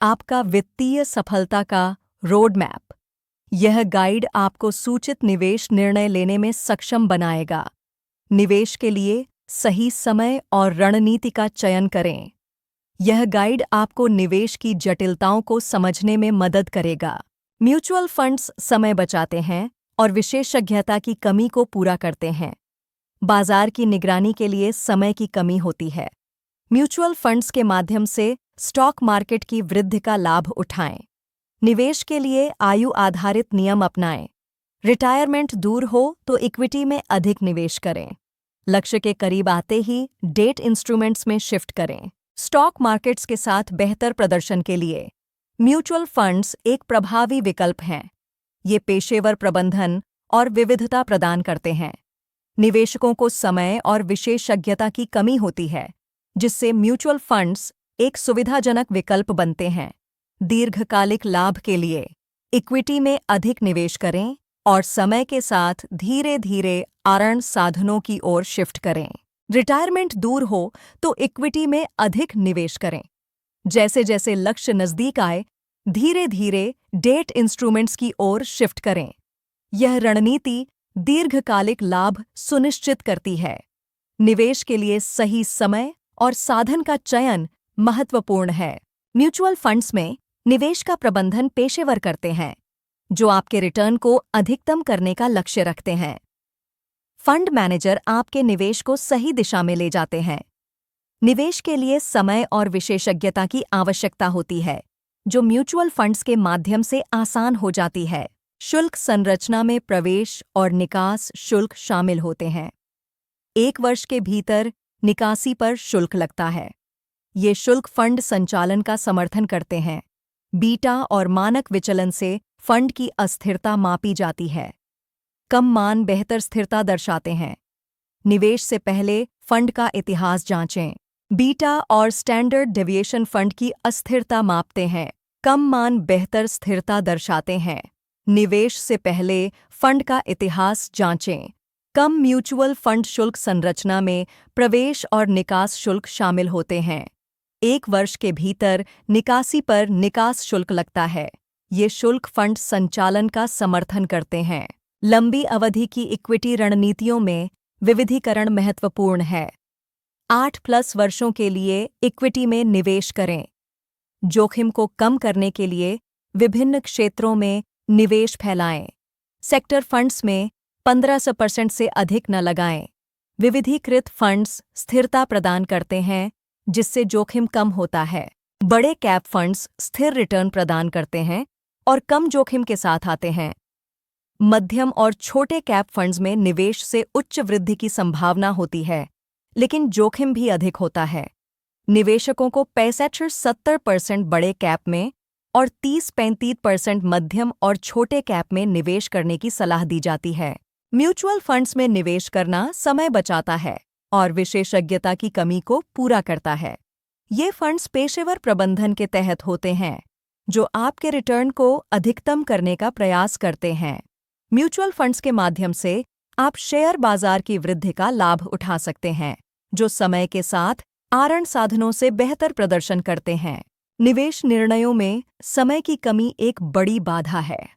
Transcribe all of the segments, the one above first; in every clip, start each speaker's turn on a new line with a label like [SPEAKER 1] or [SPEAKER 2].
[SPEAKER 1] आपका वित्तीय सफलता का रोड मैप। यह गाइड आपको सूचित निवेश निर्णय लेने में सक्षम बनाएगा। निवेश के लिए सही समय और रणनीति का चयन करें। यह गाइड आपको निवेश की जटिलताओं को समझने में मदद करेगा। म्यूचुअल फंड्स समय बचाते हैं और विशेषज्ञता की कमी को पूरा करते हैं। बाजार की निगरानी के लिए समय की कमी होती है। म्यूचुअल फंड्स के माध्यम से स्टॉक मार्केट की वृद्धि का लाभ उठाएं। निवेश के लिए आयु आधारित नियम अपनाएं। रिटायरमेंट दूर हो तो इक्विटी में अधिक निवेश करें। लक्ष्य के करीब आते ही डेट इंस्ट्रूमेंट्स में शिफ्ट करें। स्टॉक मार्केट्स के साथ बेहतर प्रदर्शन के लिए म्यूचुअल फंड्स एक प्रभावी विकल्प हैं। ये पेशेवर प्रबंधन और विविधता प्रदान करते हैं। निवेशकों को समय और विशेषज्ञता की कमी होती है, जिससे म्यूचुअल फंड्स एक सुविधाजनक विकल्प बनते हैं। दीर्घकालिक लाभ के लिए इक्विटी में अधिक निवेश करें और समय के साथ धीरे धीरे आरण साधनों की ओर शिफ्ट करें। रिटायरमेंट दूर हो तो इक्विटी में अधिक निवेश करें। जैसे जैसे लक्ष्य नजदीक आए, धीरे धीरे डेट इंस्ट्रूमेंट्स की ओर शिफ्ट करें। यह रणनीति दीर्घकालिक लाभ सुनिश्चित करती है। निवेश के लिए सही समय और साधन का चयन महत्वपूर्ण है। म्यूचुअल फंड्स में निवेश का प्रबंधन पेशेवर करते हैं, जो आपके रिटर्न को अधिकतम करने का लक्ष्य रखते हैं। फंड मैनेजर आपके निवेश को सही दिशा में ले जाते हैं। निवेश के लिए समय और विशेषज्ञता की आवश्यकता होती है, जो म्यूचुअल फंड्स के माध्यम से आसान हो जाती है। शुल्क संरचना में प्रवेश और निकास शुल्क शामिल होते हैं। 1 वर्ष के भीतर निकासी पर शुल्क लगता है। ये शुल्क फंड संचालन का समर्थन करते हैं। बीटा और मानक विचलन से फंड की अस्थिरता मापी जाती है। कम मान बेहतर स्थिरता दर्शाते हैं। निवेश से पहले फंड का इतिहास जांचें। बीटा और स्टैंडर्ड डेविएशन फंड की अस्थिरता मापते हैं। कम मान बेहतर स्थिरता दर्शाते हैं। निवेश से पहले फंड का इतिहास जांचें। कम म्यूचुअल फंड शुल्क संरचना में प्रवेश और निकास शुल्क शामिल होते हैं। 1 वर्ष के भीतर निकासी पर निकास शुल्क लगता है। ये शुल्क फंड संचालन का समर्थन करते हैं। लंबी अवधि की इक्विटी रणनीतियों में विविधीकरण महत्वपूर्ण है। 8+ वर्षों के लिए इक्विटी में निवेश करें। जोखिम को कम करने के लिए विभिन्न क्षेत्रों में निवेश फैलाएं। सेक्टर फंड्स में 15% से अधिक न लगाएं। विविधीकृत फंड्स स्थिरता प्रदान करते हैं, जिससे जोखिम कम होता है। बड़े कैप फंड्स स्थिर रिटर्न प्रदान करते हैं और कम जोखिम के साथ आते हैं। मध्यम और छोटे कैप फंड्स में निवेश से उच्च वृद्धि की संभावना होती है, लेकिन जोखिम भी अधिक होता है। निवेशकों को 65-70% बड़े कैप में और 30-35% मध्यम और छोटे कैप में निवेश करने की सलाह दी जाती है। म्यूचुअल फंड्स में निवेश करना समय बचाता है और विशेषज्ञता की कमी को पूरा करता है। ये फंड्स पेशेवर प्रबंधन के तहत होते हैं, जो आपके रिटर्न को अधिकतम करने का प्रयास करते हैं। म्यूचुअल फंड्स के माध्यम से आप शेयर बाजार की वृद्धि का लाभ उठा सकते हैं, जो समय के साथ आरण साधनों से बेहतर प्रदर्शन करते हैं। निवेश निर्णयों में समय की कमी एक बड़ी बाधा है।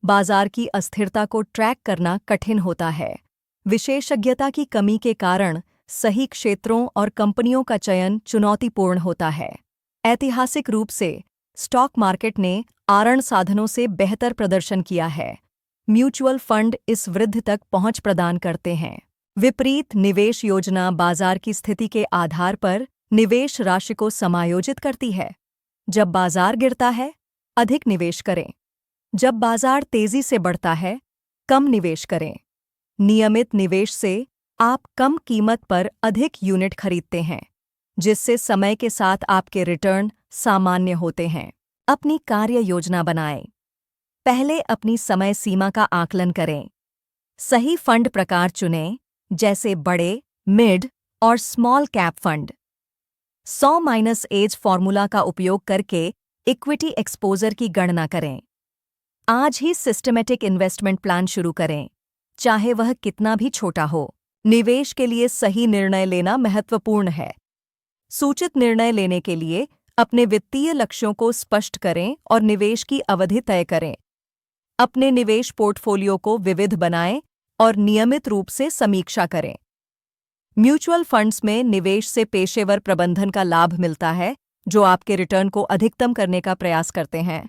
[SPEAKER 1] बाजार की अस्थिरता को ट्रैक करना कठिन होता है। विशेषज्ञता की कमी के कारण सही क्षेत्रों और कंपनियों का चयन चुनौतीपूर्ण होता है। ऐतिहासिक रूप से स्टॉक मार्केट ने आरण साधनों से बेहतर प्रदर्शन किया है। म्यूचुअल फंड इस वृद्धि तक पहुंच प्रदान करते हैं। विपरीत निवेश योजना बाजार की स्थिति के आधार पर निवेश राशि को समायोजित करती है। जब बाजार गिरता है, अधिक निवेश करें। जब बाजार तेजी से बढ़ता है, कम निवेश करें। नियमित निवेश से आप कम कीमत पर अधिक यूनिट खरीदते हैं, जिससे समय के साथ आपके रिटर्न सामान्य होते हैं। अपनी कार्य योजना बनाएं। पहले अपनी समय सीमा का आकलन करें। सही फंड प्रकार चुनें, जैसे बड़े, मिड और स्मॉल कैप फंड। 100-एज फॉर्मूला का उपयोग करके इक्विटी एक्सपोजर की गणना करें। आज ही सिस्टमैटिक इन्वेस्टमेंट प्लान शुरू करें, चाहे वह कितना भी छोटा हो। निवेश के लिए सही निर्णय लेना महत्वपूर्ण है। सूचित निर्णय लेने के लिए अपने वित्तीय लक्ष्यों को स्पष्ट करें और निवेश की अवधि तय करें। अपने निवेश पोर्टफोलियो को विविध बनाएं और नियमित रूप से समीक्षा करें। म्यूचुअल फंड्स में निवेश से पेशेवर प्रबंधन का लाभ मिलता है, जो आपके रिटर्न को अधिकतम करने का प्रयास करते हैं।